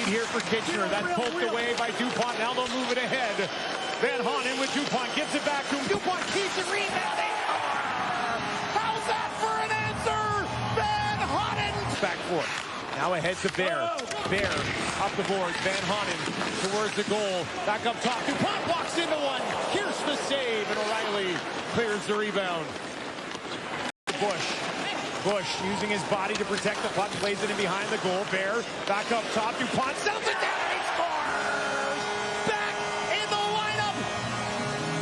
lead here for Kitchener. That's poked away by Dupont. Now they'll move it ahead. Van Hanen with Dupont. Gives it back to him. Dupont keeps it rebounding. How's that for an answer? Van Hanen. Back forth. Now ahead to Bear. Bear up the board. Van Hanen towards the goal. Back up top. Dupont walks into one. Here's the save. And O'Reilly clears the rebound. Bush using his body to protect the puck, plays it in behind the goal. Bear back up top. Dupont settles it down and he scores! Back in the lineup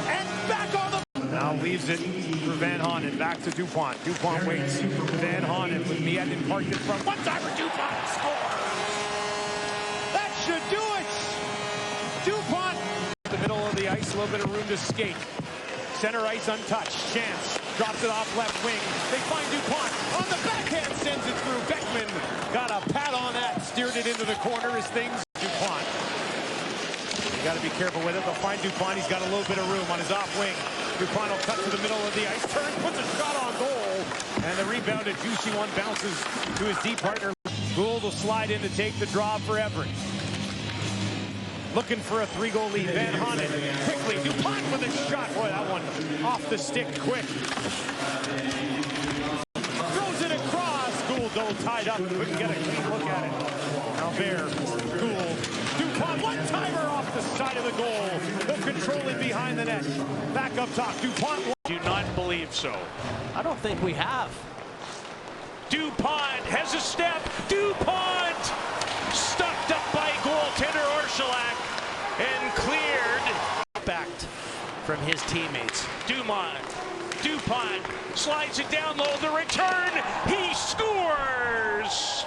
and back on the... Now leaves it for Van Hanen. Back to Dupont. Dupont waits. Van Hanen with Mietten parked in front. One timer. Dupont scores! That should do it! Dupont. The middle of the ice, a little bit of room to skate. Center ice untouched. Chance drops it off left wing. They find Dupont on the backhand, sends it through. Beckman got a pat on that, steered it into the corner as things. Dupont. You got to be careful with it. They'll find Dupont. He's got a little bit of room on his off wing. Dupont will cut to the middle of the ice, turns, puts a shot on goal, and the rebound, a juicy one, bounces to his deep partner. Gould will slide in to take the draw for Everett. Looking for a 3-goal lead. Van Hanen quickly. Dupont with a shot. Boy, that one off the stick quick. Throws it across. Gould, though, tied up. Couldn't get a clean look at it. Now Bear, Gould, Dupont. One-timer off the side of the goal. They'll control it behind the net. Back up top. Dupont. Do not believe so. I don't think we have. Dupont has a step. Dupont stuffed up by goaltender Orsolak and cleared. Backed from his teammates. Dupont slides it down low. The return. He scores.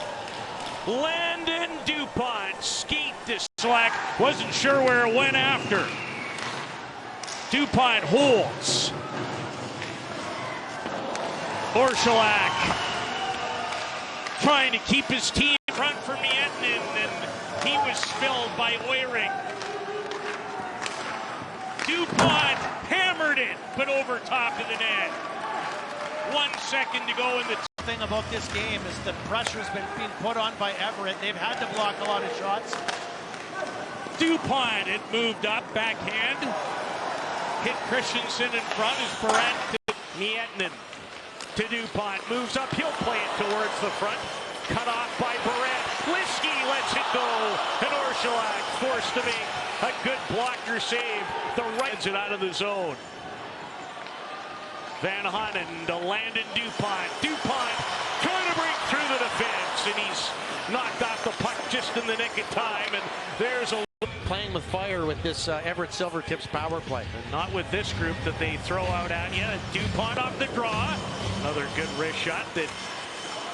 Landon Dupont skate this. Slack wasn't sure where it went after. Dupont holds. Orsolak trying to keep his team in front for Mietten, and he was spilled by Oiring. Dupont hammered it, but over top of the net. 1 second to go in the thing about this game is the pressure's been being put on by Everett. They've had to block a lot of shots. Dupont, it moved up, backhand. Hit Christensen in front as Perrette to Mietten. To Dupont, moves up, he'll play it towards the front. Cut off by Perrette. Liskey lets it go, and Orsolak forced to make a good blocker save. The right it out of the zone. Van Hanen to Landon Dupont. Dupont trying to break through the defense, and he's knocked off the puck just in the nick of time, and there's a playing with fire with this Everett Silvertips power play. And not with this group that they throw out at you. Dupont off the draw. Another good wrist shot that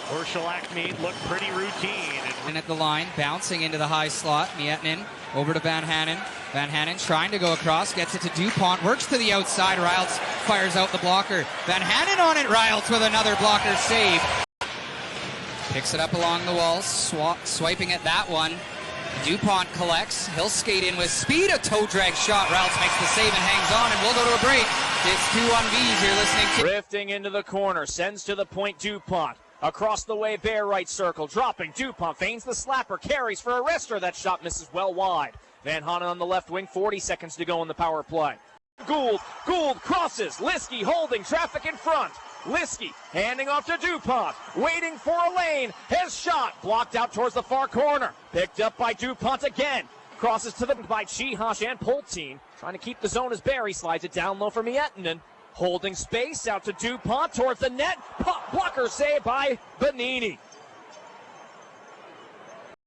Orsolak made look pretty routine. And at the line, bouncing into the high slot. Mietten over to Van Hanen. Van Hanen trying to go across, gets it to Dupont, works to the outside. Riles fires out the blocker. Van Hanen on it. Riles with another blocker save. Picks it up along the walls, swiping at that one. Dupont collects. He'll skate in with speed. A toe drag shot. Riles makes the save and hangs on, and we'll go to a break. It's 2 on V's. You're listening to... Drifting into the corner, sends to the point Dupont. Across the way, Bear right circle, dropping. Dupont feigns the slapper, carries for a wrister. That shot misses well wide. Van Hanen on the left wing, 40 seconds to go in the power play. Gould crosses. Liskey holding, traffic in front. Liskey handing off to Dupont, waiting for a lane. His shot blocked out towards the far corner. Picked up by Dupont again. Crosses to the by Chihosh and Poltine. Trying to keep the zone as Barry slides it down low for Mietten. Holding space out to Dupont towards the net. Pop blocker save by Bonini.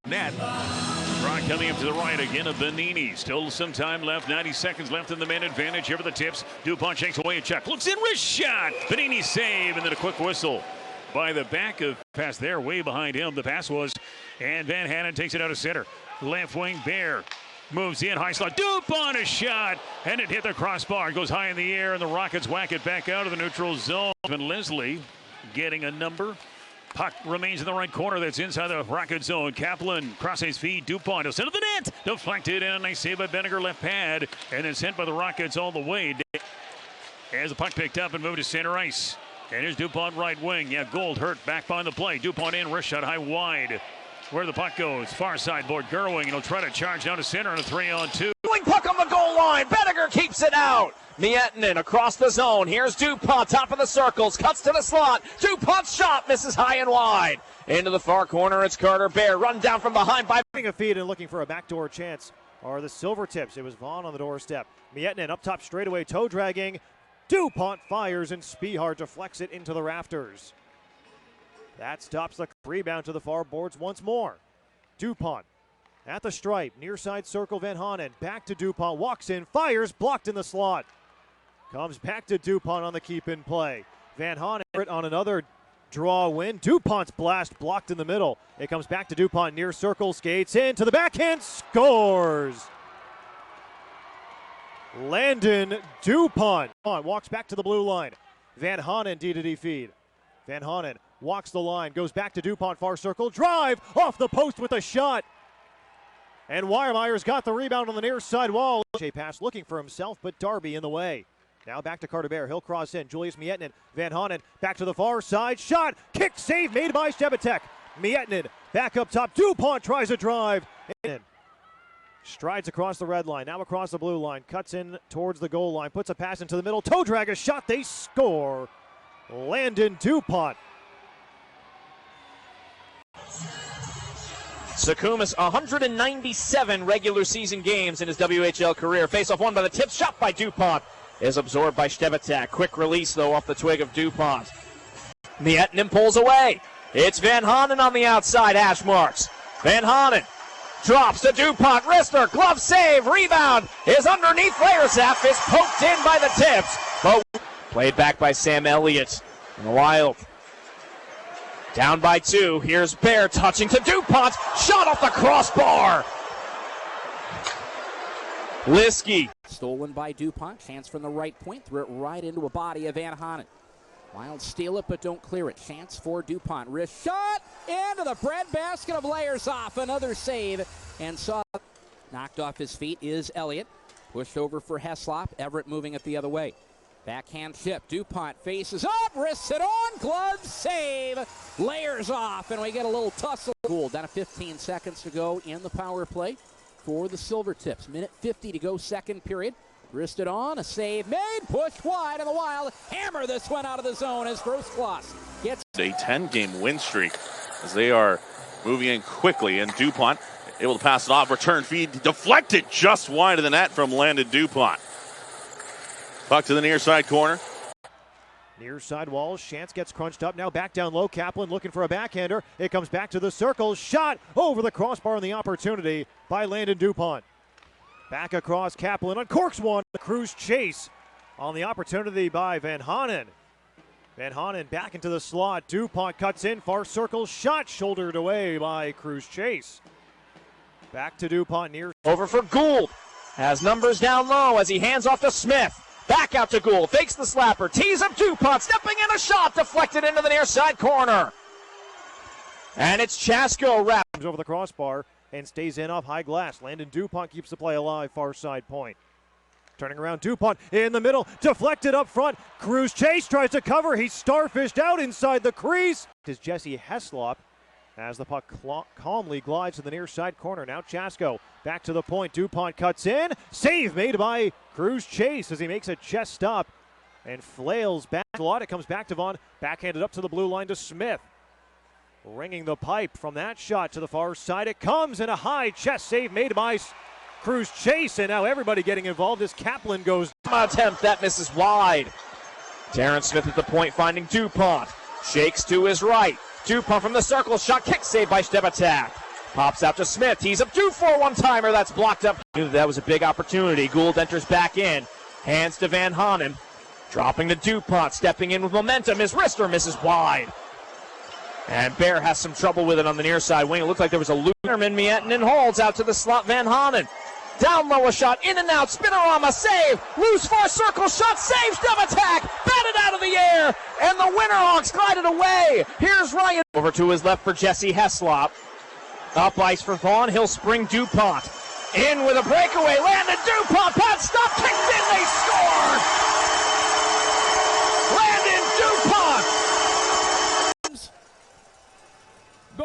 Net. Rock coming up to the right again of Bonini. Still some time left. 90 seconds left in the man advantage. Here for the tips. Dupont shakes away a check. Looks in, wrist shot. Bonini save, and then a quick whistle by the back of pass there. Way behind him the pass was. And Van Hanen takes it out of center. Left wing, Bear moves in. High slot. Dupont a shot. And it hit the crossbar. Goes high in the air, and the Rockets whack it back out of the neutral zone. And Leslie getting a number. Puck remains in the right corner. That's inside the Rocket zone. Kaplan crosses his feet. Dupont is into the net. Deflected, and a nice save by Benninger, left pad. And then sent by the Rockets all the way. As the puck picked up and moved to center ice. And here's Dupont right wing. Yeah, Gould hurt back behind the play. Dupont in, wrist shot high wide. where the puck goes. Far side board, Gerwing, and he'll try to charge down to center on a 3-on-2. Puck on the goal line. Bettiger keeps it out. Miettinen across the zone. Here's Dupont, top of the circles, cuts to the slot. Dupont's shot misses high and wide. Into the far corner, it's Carter Bear. Run down from behind by a feed and looking for a backdoor chance are the Silvertips. It was Vaughn on the doorstep. Miettinen up top straightaway, toe dragging. Dupont fires and Spihar deflects it into the rafters. That stops the rebound to the far boards once more. Dupont at the stripe, near side circle, Van Hanen. Back to Dupont, walks in, fires, blocked in the slot. Comes back to Dupont on the keep-in play. Van Hanen on another draw win. Dupont's blast blocked in the middle. It comes back to Dupont, near circle, skates in to the backhand, scores! Landon Dupont walks back to the blue line. Van Hanen D-to-D feed. Van Hanen walks the line, goes back to Dupont, far circle, drive, off the post with a shot. And Weiermeier's got the rebound on the near side wall. Pass looking for himself, but Darby in the way. Now back to Carter Bear. He'll cross in. Julius Miettinen. Van Hanen back to the far side. Shot. Kick save made by Stebatek. Miettinen back up top. Dupont tries a drive. And strides across the red line. Now across the blue line. Cuts in towards the goal line. Puts a pass into the middle. Toe drag a shot. They score. Landon Dupont. Sukumis, 197 regular season games in his WHL career. Face-off won by the Tips. Shot by Dupont is absorbed by Stebatek. Quick release, though, off the twig of Dupont. Miettinen pulls away. It's Van Hanen on the outside, hash marks. Van Hanen drops to Dupont. Wrister, glove save, rebound is underneath Layerzap. Is poked in by the Tips. But played back by Sam Elliott. And the Wild down by 2. Here's Bear touching to Dupont. Shot off the crossbar. Liskey. Stolen by Dupont. Chance from the right point. Threw it right into a body of Van Hanen. Wild steal it, but don't clear it. Chance for Dupont. Wrist shot into the breadbasket of Layerzap. Another save. And saw knocked off his feet is Elliott. Pushed over for Heslop. Everett moving it the other way. Backhand chip. Dupont faces up. Wrists it on. Glove save. Layerzap. And we get a little tussle. Cool. Down to 15 seconds to go in the power play for the Silvertips. Minute 50 to go, second period. Wristed on, a save made, pushed wide, and the Wild hammer this one out of the zone as Grosskloss gets a 10-game win streak as they are moving in quickly, and Dupont able to pass it off, return feed, deflected just wide of the net from Landon Dupont. Puck to the near side corner. Near side wall, Shantz gets crunched up, now back down low, Kaplan looking for a backhander. It comes back to the circle, shot over the crossbar on the opportunity by Landon Dupont. Back across, Kaplan uncorks one. Cruise chase on the opportunity by Van Hanen. Van Hanen back into the slot. Dupont cuts in, far circle, shot shouldered away by Cruise Chase. Back to Dupont near. Over for Gould. Has numbers down low as he hands off to Smith. Back out to Gould. Fakes the slapper. Tees up Dupont. Stepping in a shot. Deflected into the near side corner. And it's Chasko wraps over the crossbar and stays in off high glass. Landon Dupont keeps the play alive, far side point. Turning around, Dupont in the middle, deflected up front. Cruise Chase tries to cover. He's starfished out inside the crease. Is Jesse Heslop as the puck calmly glides to the near side corner. Now Chasko back to the point. Dupont cuts in. Save made by Cruise Chase as he makes a chest stop and flails back a lot. It comes back to Vaughn. Backhanded up to the blue line to Smith. Ringing the pipe from that shot to the far side. It comes in a high chest save made by Cruise Chase, and now everybody getting involved as Kaplan goes. Attempt that misses wide. Terrence Smith at the point finding Dupont. Shakes to his right. Dupont from the circle. Shot kick saved by Stebatak. Pops out to Smith. He's up 2-4 one-timer. That's blocked up. Knew that was a big opportunity. Gould enters back in. Hands to Van Hanen. Dropping to Dupont. Stepping in with momentum. His wrister misses wide. And Bear has some trouble with it on the near side wing. It looked like there was a loop. Miettinen holds out to the slot. Van Hanen. Down low a shot. In and out. Spinorama save. Loose far circle shot. Saves Stebatak. Batted out of the air. And the Winterhawks glided away. Here's Ryan. Over to his left for Jesse Heslop. Up ice for Vaughn. He'll spring Dupont. In with a breakaway. Landon Dupont. Pot stop. Kicked in. They scored. Landon Dupont.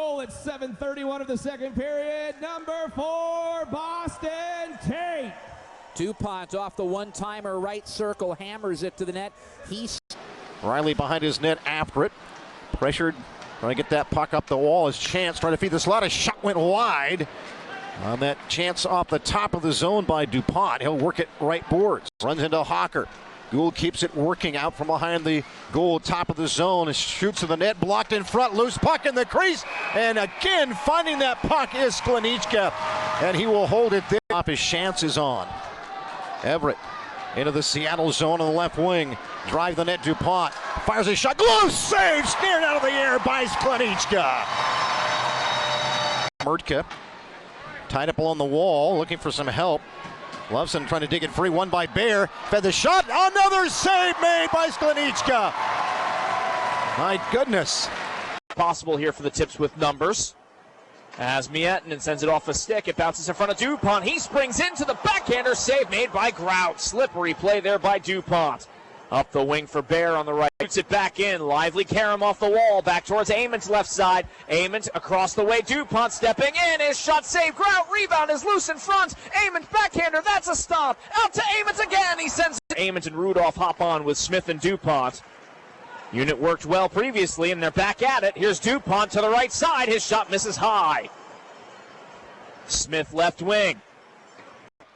goal at 7:31 of the second period. Number 4, Boston Tate. Dupont off the one-timer right circle, hammers it to the net. Riley behind his net after it. Pressured, trying to get that puck up the wall. His chance trying to feed the slot. His shot went wide. On that chance off the top of the zone by Dupont. He'll work it right boards. Runs into Hawker. Gould keeps it working out from behind the goal, top of the zone, and shoots to the net, blocked in front, loose puck in the crease, and again finding that puck is Sklenicka, and he will hold it there. His chance is on. Everett into the Seattle zone on the left wing, drive the net, Dupont fires a shot, loose save, snared out of the air by Sklenicka. Murtka tied up along the wall, looking for some help. Loveson trying to dig it free, one by Bear, fed the shot, another save made by Sklenicka. My goodness. Possible here for the Tips with numbers. As Miettinen sends it off a stick, it bounces in front of Dupont. He springs into the backhander, save made by Grout. Slippery play there by Dupont. Up the wing for Bear on the right. Shoots it back in. Lively Karam off the wall. Back towards Amon's left side. Amon across the way. Dupont stepping in. His shot saved. Grout. Rebound is loose in front. Amon's backhander. That's a stop. Out to Amon again. He sends it. Amon and Rudolph hop on with Smith and Dupont. Unit worked well previously, and they're back at it. Here's Dupont to the right side. His shot misses high. Smith left wing.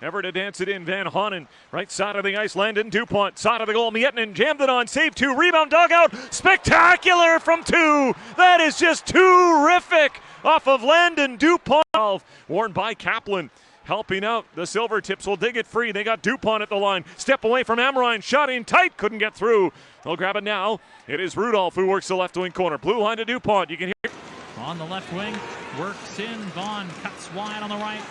Ever to dance it in, Van Hanen, right side of the ice, Landon, Dupont, side of the goal, Miettinen jammed it on, save 2, rebound, dugout, spectacular from 2, that is just terrific, off of Landon, Dupont, worn by Kaplan, helping out, the Silver Tips will dig it free, they got Dupont at the line, step away from Amrine, shot in tight, couldn't get through, they'll grab it now, it is Rudolph who works the left wing corner, blue line to Dupont, you can hear. On the left wing, works in, Vaughn cuts wide on the right.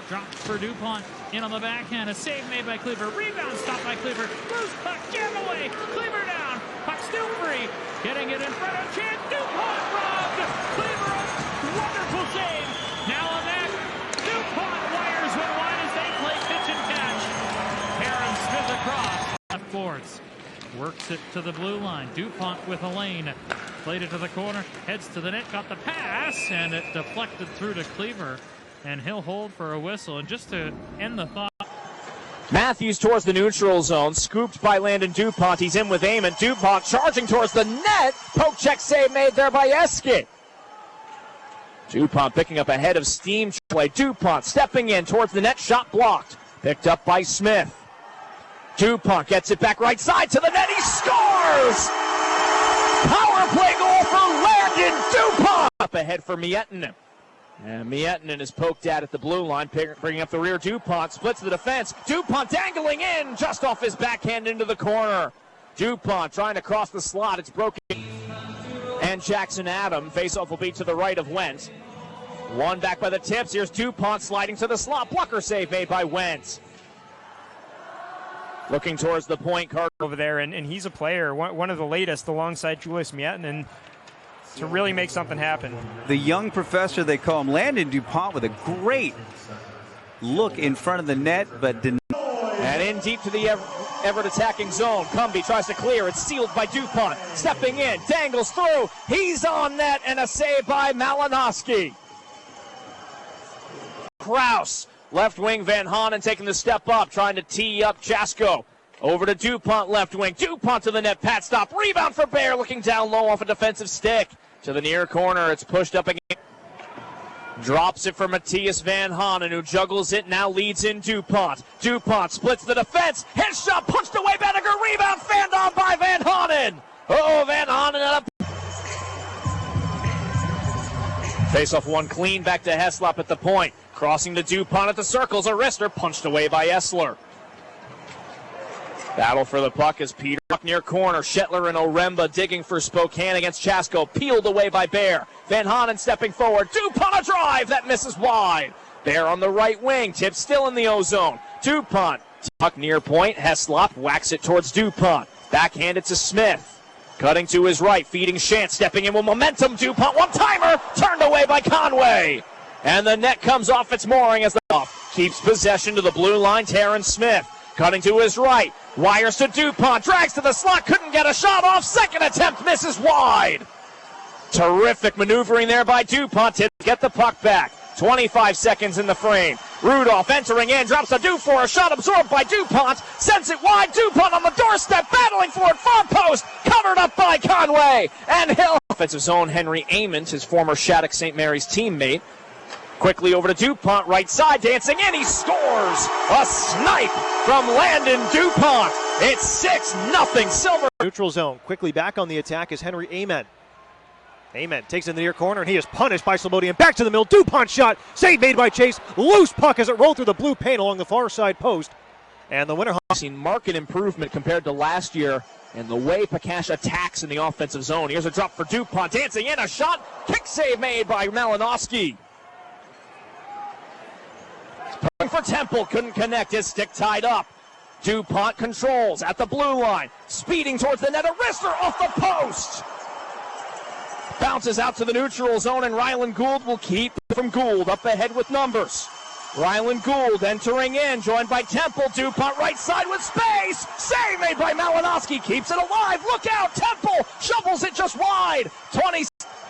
Drops for Dupont, in on the backhand, a save made by Cleaver, rebound stopped by Cleaver, loose puck, jammed away, Cleaver down, puck still free, getting it in front of chance, Dupont robbed, Cleaver, wonderful save, now on that, Dupont wires one wide as they play pitch and catch, Aaron Smith across, left boards, works it to the blue line, Dupont with a lane, played it to the corner, heads to the net, got the pass, and it deflected through to Cleaver. And he'll hold for a whistle. And just to end the thought. Matthews towards the neutral zone, scooped by Landon Dupont. He's in with Amon. Dupont charging towards the net. Poke check save made there by Eskin. Dupont picking up ahead of steam play. Dupont stepping in towards the net, shot blocked. Picked up by Smith. Dupont gets it back right side to the net. He scores! Power play goal for Landon Dupont. Up ahead for Miettinen. And Miettinen is poked at the blue line, bringing up the rear. Dupont splits the defense. Dupont dangling in just off his backhand into the corner. Dupont trying to cross the slot. It's broken. And Jackson Adam. Faceoff will be to the right of Wentz. One back by the Tips. Here's Dupont sliding to the slot. Blocker save made by Wentz. Looking towards the point card over there, and he's a player, one of the latest alongside Julius Miettinen, to really make something happen. The young professor, they call him, Landon Dupont, with a great look in front of the net, but didn't. And in deep to the Everett attacking zone. Cumby tries to clear. It's sealed by Dupont. Stepping in, dangles through. He's on net, and a save by Malinowski. Kraus, left wing, Van Hanen taking the step up, trying to tee up Chasko. Over to Dupont, left wing. Dupont to the net. Pat stop. Rebound for Bear. Looking down low off a defensive stick. To the near corner. It's pushed up again. Drops it for Matthias Van Hanen, who juggles it. Now leads in Dupont. Dupont splits the defense. His shot punched away. Banneker. Rebound fanned on by Van Hanen. Oh, Van Hanen up. Face-off one clean. Back to Heslop at the point. Crossing to Dupont at the circles. A wrister punched away by Essler. Battle for the puck as Peter near corner. Shetler and Oremba digging for Spokane against Chasko. Peeled away by Bear. Van Hanen stepping forward. Dupont a drive that misses wide. Bear on the right wing. Tip still in the O-zone. Dupont. Puck near point. Heslop whacks it towards Dupont. Backhanded to Smith. Cutting to his right. Feeding Shant. Stepping in with momentum. Dupont. One-timer. Turned away by Conway. And the net comes off its mooring as the off. Keeps possession to the blue line. Terrence Smith. Cutting to his right. Wires to Dupont. Drags to the slot. Couldn't get a shot off. Second attempt misses wide. Terrific maneuvering there by Dupont to get the puck back. 25 seconds in the frame. Rudolph entering in, drops a Dupont for a shot absorbed by Dupont, sends it wide. Dupont on the doorstep, battling for it, far post, covered up by Conway, and Hill. Offensive zone, Henry Amond, his former Shattuck St. Mary's teammate. Quickly over to Dupont, right side, dancing in, he scores! A snipe from Landon Dupont. It's 6-0 Silver. Neutral zone, quickly back on the attack is Henry Amond. Amond takes in the near corner, and he is punished by Slobodian. Back to the middle, Dupont shot, save made by Chase, loose puck as it rolled through the blue paint along the far side post. And the winner. Seen marked improvement compared to last year in the way Pakash attacks in the offensive zone. Here's a drop for Dupont, dancing in, a shot, kick save made by Malinowski. For Temple, couldn't connect, his stick tied up. Dupont controls at the blue line, speeding towards the net, a wrister off the post. Bounces out to the neutral zone, and Ryland Gould will keep from Gould up ahead with numbers. Ryland Gould entering in, joined by Temple. Dupont right side with space. Save made by Malinowski, keeps it alive. Look out, Temple shovels it just wide. 20.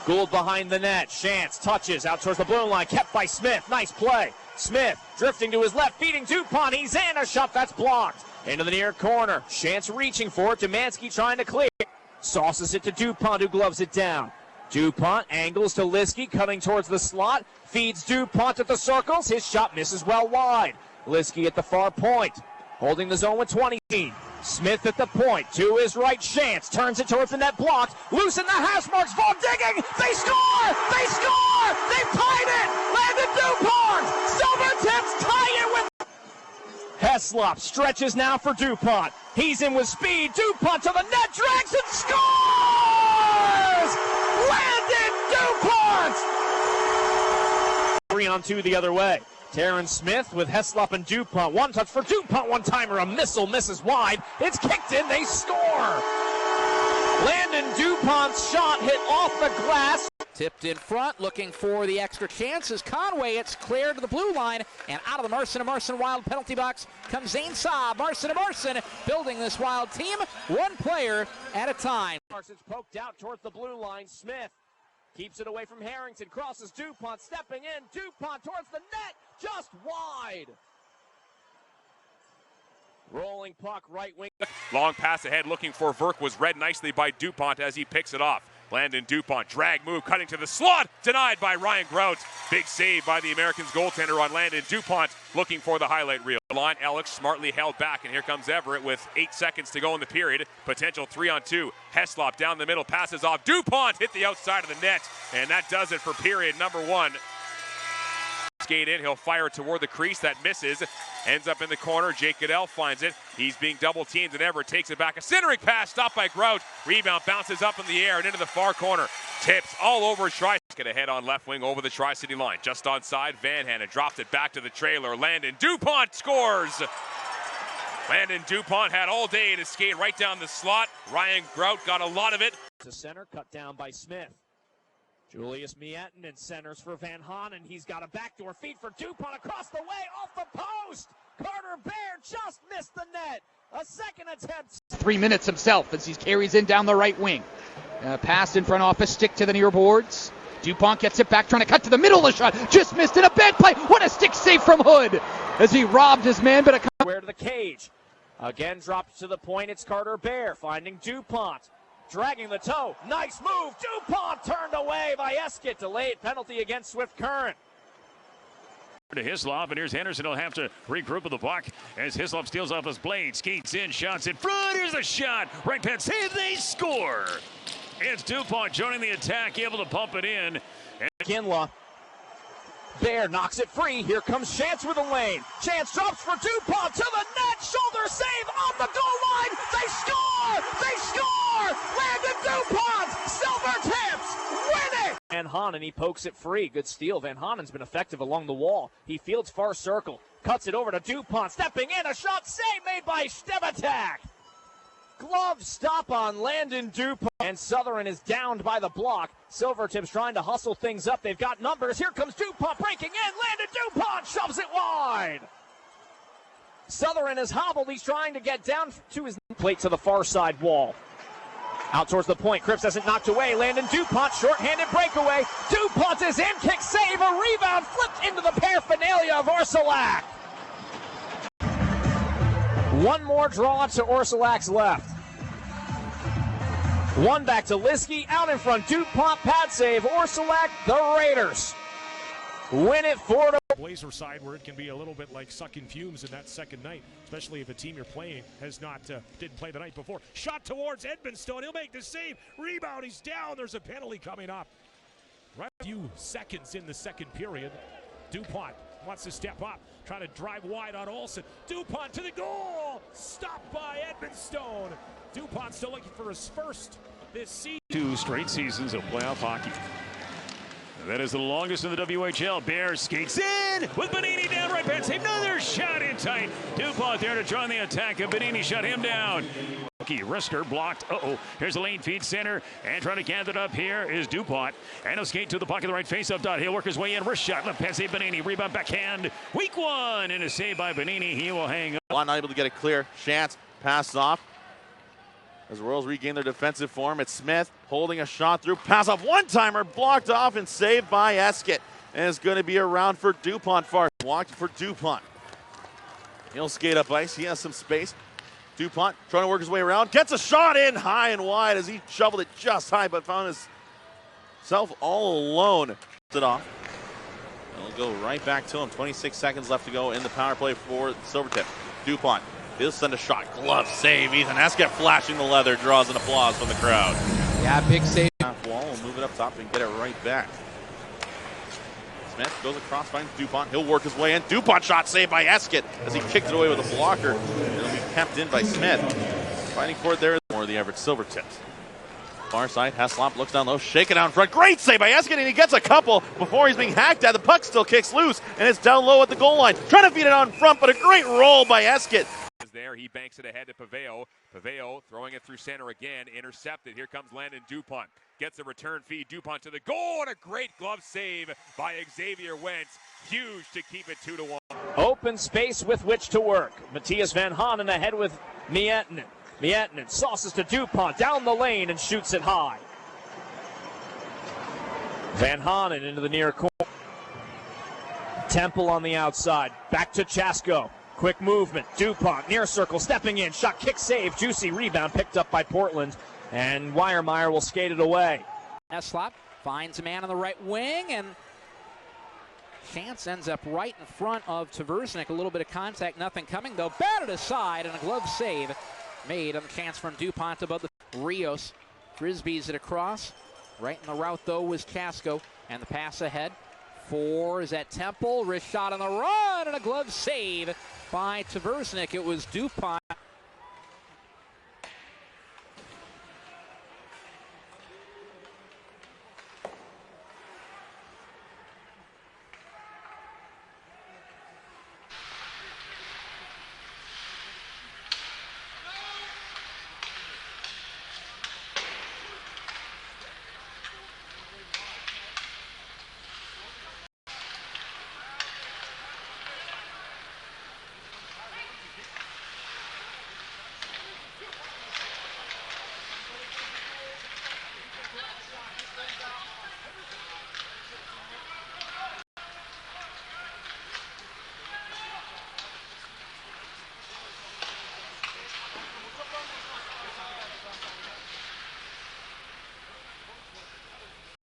Gould behind the net. Shantz touches out towards the blue line, kept by Smith. Nice play. Smith drifting to his left, feeding Dupont. He's in, a shot that's blocked. Into the near corner. Shantz reaching for it. Dumansky trying to clear. Sauces it to Dupont, who gloves it down. Dupont angles to Liskey, cutting towards the slot, feeds Dupont at the circles, his shot misses well wide. Liskey at the far point, holding the zone with 20. Smith at the point, to his right, Shantz turns it towards the net, blocked, loose in the hash marks, Vaughn digging, they score! They score! They've tied it! Landon Dupont! Silver Tips tie it with... Heslop stretches now for Dupont. He's in with speed, Dupont to the net, drags and scores! Landon Dupont! 3-on-2 the other way. Terrence Smith with Heslop and Dupont. One touch for Dupont, one-timer, a missile misses wide. It's kicked in, they score! Landon Dupont's shot hit off the glass. Tipped in front, looking for the extra chances. Conway, it's clear to the blue line, and out of the Marson Wild penalty box comes Zane Saab. Marson building this Wild team, one player at a time. Marson's poked out towards the blue line. Smith keeps it away from Harrington, crosses Dupont, stepping in. Dupont towards the net, just wide. Rolling puck, right wing. Long pass ahead, looking for Verk, was read nicely by Dupont as he picks it off. Landon Dupont, drag move, cutting to the slot, denied by Ryan Grout. Big save by the Americans goaltender on Landon Dupont, looking for the highlight reel. Line, Alex smartly held back, and here comes Everett with 8 seconds to go in the period. Potential 3-on-2. Heslop down the middle, passes off. Dupont hit the outside of the net, and that does it for period number 1. Skate in, he'll fire it toward the crease, that misses, ends up in the corner. Jake Goodell finds it, he's being double teamed, and Everett takes it back, a centering pass stopped by Grout, rebound bounces up in the air and into the far corner, tips all over Tri. Get ahead on left wing over the Tri-City line, just onside. Van Hanen drops it back to the trailer. Landon Dupont scores. Landon Dupont had all day to skate right down the slot. Ryan Grout got a lot of it. To center, cut down by Smith. Julius Miettinen centers for Van Hanen. He's got a backdoor feed for Dupont across the way, off the post. Carter Baer just missed the net. A second attempt. 3 minutes himself as he carries in down the right wing. Pass in front office, stick to the near boards. Dupont gets it back, trying to cut to the middle of the shot. Just missed it, a bad play. What a stick save from Hood as he robbed his man, but Where to the cage. Again dropped to the point. It's Carter Baer finding Dupont. Dragging the toe. Nice move. Dupont turned away by Eskett. Delayed penalty against Swift Current. To Hislop, and here's Henderson. He'll have to regroup with the puck as Hislop steals off his blade, skates in, shots in front. Here's the shot. Right pad save. They score. It's Dupont joining the attack, able to pump it in. Kinlaw. Baer knocks it free. Here comes Shantz with a lane. Shantz drops for Dupont to the net. Shoulder save on the goal line. They score! They score! Landon Dupont! Silver Tips win it! Van Hanen, he pokes it free. Good steal. Van Hanen's been effective along the wall. He fields far circle. Cuts it over to Dupont. Stepping in. A shot save made by Stebatak. Glove stop on Landon Dupont. And Southern is downed by the block. Silvertips trying to hustle things up. They've got numbers. Here comes Dupont breaking in. Landon Dupont shoves it wide. Southern is hobbled. He's trying to get down to his plate to the far side wall. Out towards the point. Cripps has it knocked away. Landon Dupont, short-handed breakaway. Dupont is in. Kick save. A rebound flipped into the paraphernalia of Orsilac. One more draw to Orsilac's left. One back to Liskey. Out in front. Dupont pad save. Orsilac, the Raiders win it 4-1. Blazer side where it can be a little bit like sucking fumes in that second night, especially if a team you're playing has not didn't play the night before. Shot towards Edmonstone. He'll make the save. Rebound. He's down. There's a penalty coming up. Right a few seconds in the second period. Dupont wants to step up, trying to drive wide on Olsen. Dupont to the goal. Stopped by Edmonstone. Dupont still looking for his first this season. 2 straight seasons of playoff hockey. That is the longest in the WHL. Bears skates in with Bonini down right pad save. Another shot in tight. Dupont there to try on the attack, and Bonini shut him down. Wrister blocked. Here's the lane feed center, and trying to gather it up here is Dupont. And he'll skate to the puck of the right face-off dot. He'll work his way in. Wrist shot. Left pad save. Bonini. Rebound backhand. Weak one. And a save by Bonini. He will hang up. Not able to get it clear. Chance passes off. As the Royals regain their defensive form, it's Smith holding a shot through. Pass off one-timer, blocked off and saved by Eskett. And it's going to be around for Dupont far. Walked for Dupont. He'll skate up ice. He has some space. Dupont trying to work his way around. Gets a shot in high and wide as he shoveled it just high, but found himself all alone. It off. It'll go right back to him. 26 seconds left to go in the power play for Silvertip. Dupont. He'll send a shot. Glove save. Ethan Eskett flashing the leather. Draws an applause from the crowd. Yeah, big save. Half wall. We'll move it up top and get it right back. Smith goes across, finds Dupont. He'll work his way in. Dupont shot saved by Eskett as he kicked it away with a blocker. It'll be kept in by Smith. Fighting for it there. More of the average Silvertips. Far side. Heslop looks down low. Shake it out front. Great save by Eskett, and he gets a couple before he's being hacked at. The puck still kicks loose, and it's down low at the goal line. Trying to feed it on front, but a great roll by Eskett. There, he banks it ahead to Paveo. Paveo throwing it through center again, intercepted. Here comes Landon Dupont. Gets a return feed. Dupont to the goal, and a great glove save by Xavier Wentz. Huge to keep it 2-1. Open space with which to work. Matthias Van Hanen ahead with Miettinen. Miettinen sauces to Dupont down the lane and shoots it high. Van Hanen into the near corner. Temple on the outside. Back to Chasko. Quick movement. Dupont near circle, stepping in. Shot, kick, save. Juicy rebound picked up by Portland. And Weiermeyer will skate it away. Heslop finds a man on the right wing, and Chance ends up right in front of Tversnik. A little bit of contact, nothing coming though. Batted aside, and a glove save made on the chance from Dupont above the Rios. Frisbees it across. Right in the route though was Chasko, and the pass ahead. 4 is at Temple. Wrist shot on the run, and a glove save by Tversnik. It was Dupont.